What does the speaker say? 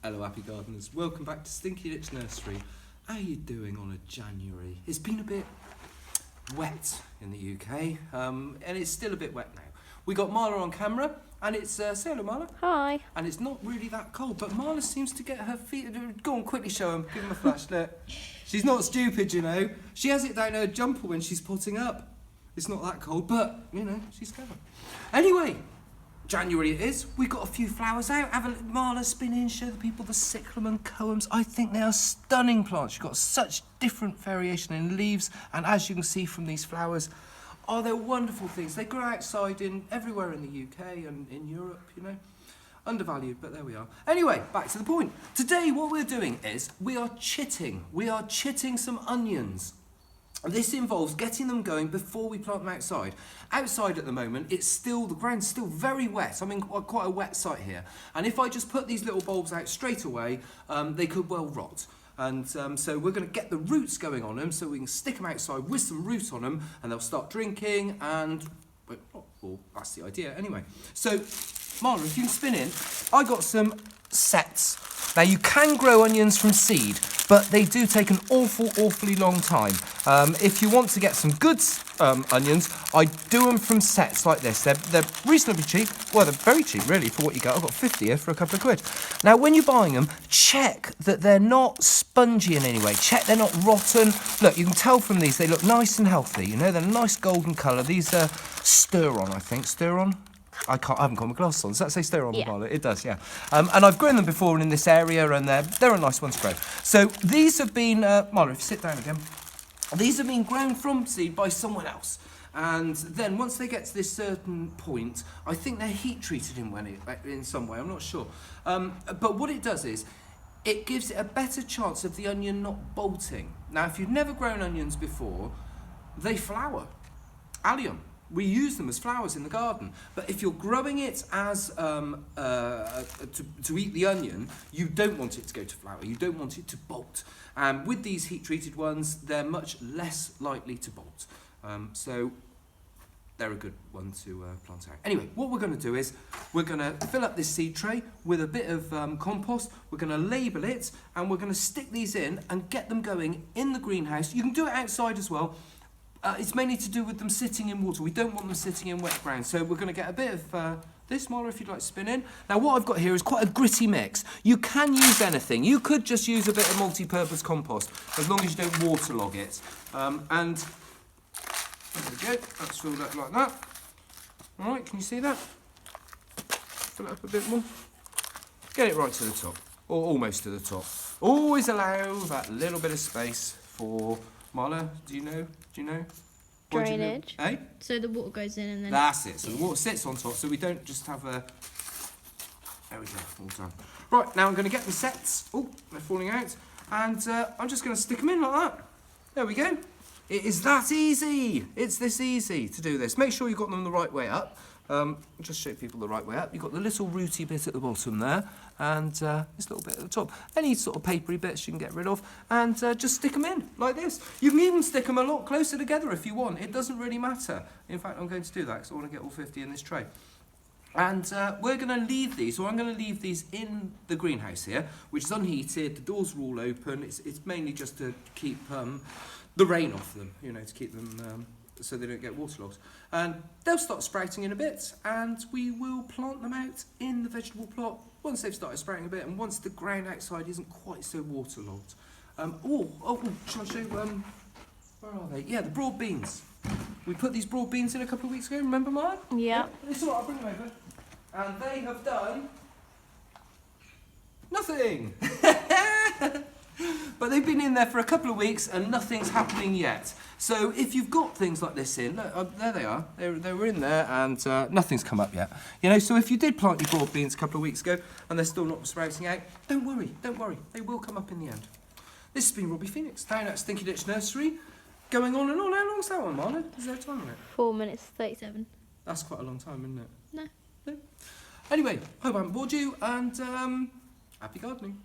Hello happy gardeners, welcome back to Stinky Ditch Nursery. How are you doing on a January? It's been a bit wet in the UK and it's still a bit wet now. We got Marla on camera and it's, say hello Marla. Hi. And it's not really that cold, but Marla seems to get her feet, go on quickly show them, give them a flash, look. She's not stupid, you know. She has it down her jumper when she's potting up. It's not that cold, but, you know, she's clever. Anyway, January it is. We've got a few flowers out. Have a little Marla spin in, show the people the cyclamen coums. I think they are stunning plants. You've got such different variation in leaves, and as you can see from these flowers, oh, they're wonderful things. They grow outside everywhere in the UK and in Europe, you know. Undervalued, but there we are. Anyway, back to the point. Today what we're doing is we are chitting. We are chitting some onions. This involves getting them going before we plant them outside. Outside at the moment, the ground's still very wet. I'm in quite a wet site here. And if I just put these little bulbs out straight away, they could well rot. And so we're going to get the roots going on them so we can stick them outside with some root on them and they'll start drinking and, well, that's the idea anyway. So, Marla, if you can spin in, I got some sets. Now you can grow onions from seed, but they do take an awfully long time. If you want to get some good onions, I do them from sets like this. They're reasonably cheap. Well, they're very cheap, really, for what you get. I've got 50 here for a couple of quid. Now, when you're buying them, check that they're not spongy in any way. Check they're not rotten. Look, you can tell from these, they look nice and healthy. You know, they're a nice golden colour. These are Stir-On, I think. Stir-On? I haven't got my glasses on. Does that say Stir-On, yeah. Marla? It does, yeah. And I've grown them before in this area, and they're a nice one to grow. So these have been, Marla, if you sit down again, these have been grown from seed by someone else. And then once they get to this certain point, I think they're heat treated in some way. I'm not sure. But what it does is, it gives it a better chance of the onion not bolting. Now, if you've never grown onions before, they flower. Allium. We use them as flowers in the garden, but if you're growing it as to eat the onion, you don't want it to go to flower. You don't want it to bolt. And with these heat-treated ones, they're much less likely to bolt. So they're a good one to plant out. Anyway, what we're going to do is we're going to fill up this seed tray with a bit of compost. We're going to label it, and we're going to stick these in and get them going in the greenhouse. You can do it outside as well. It's mainly to do with them sitting in water. We don't want them sitting in wet ground. So we're going to get a bit of this, Marla, if you'd like to spin in. Now, what I've got here is quite a gritty mix. You can use anything. You could just use a bit of multi-purpose compost, as long as you don't waterlog it. And there we go. That's filled up like that. All right, can you see that? Fill it up a bit more. Get it right to the top, or almost to the top. Always allow that little bit of space for... Marla, do you know? Drainage. Eh? So the water goes in and then... That's it. So the water sits on top, so we don't just have a... There we go, all done. Right, now I'm going to get the sets. Oh, they're falling out. And I'm just going to stick them in like that. There we go. It is that easy. It's this easy to do this. Make sure you've got them the right way up. Just show people the right way up. You've got the little rooty bit at the bottom there, and this little bit at the top. Any sort of papery bits you can get rid of, and just stick them in like this. You can even stick them a lot closer together if you want. It doesn't really matter. In fact, I'm going to do that because I want to get all 50 in this tray. And we're going to leave these, or I'm going to leave these in the greenhouse here, which is unheated. The doors are all open. It's mainly just to keep the rain off them, you know, to keep them... so they don't get waterlogged. And they'll start sprouting in a bit, and we will plant them out in the vegetable plot once they've started sprouting a bit, and once the ground outside isn't quite so waterlogged. Shall I show you, where are they? Yeah, the broad beans. We put these broad beans in a couple of weeks ago, remember, Mark? Yeah. It's all right, I'll bring them over. And they have done nothing. But they've been in there for a couple of weeks and nothing's happening yet. So if you've got things like this in, look, there they are. They were in there and nothing's come up yet. You know, so if you did plant your broad beans a couple of weeks ago and they're still not sprouting out, don't worry. They will come up in the end. This has been Robbie Phoenix down at Stinky Ditch Nursery. Going on and on. How long's that one, Marla? Is there a time on it? 4 minutes 37. That's quite a long time, isn't it? No. Anyway, hope I haven't bored you and happy gardening.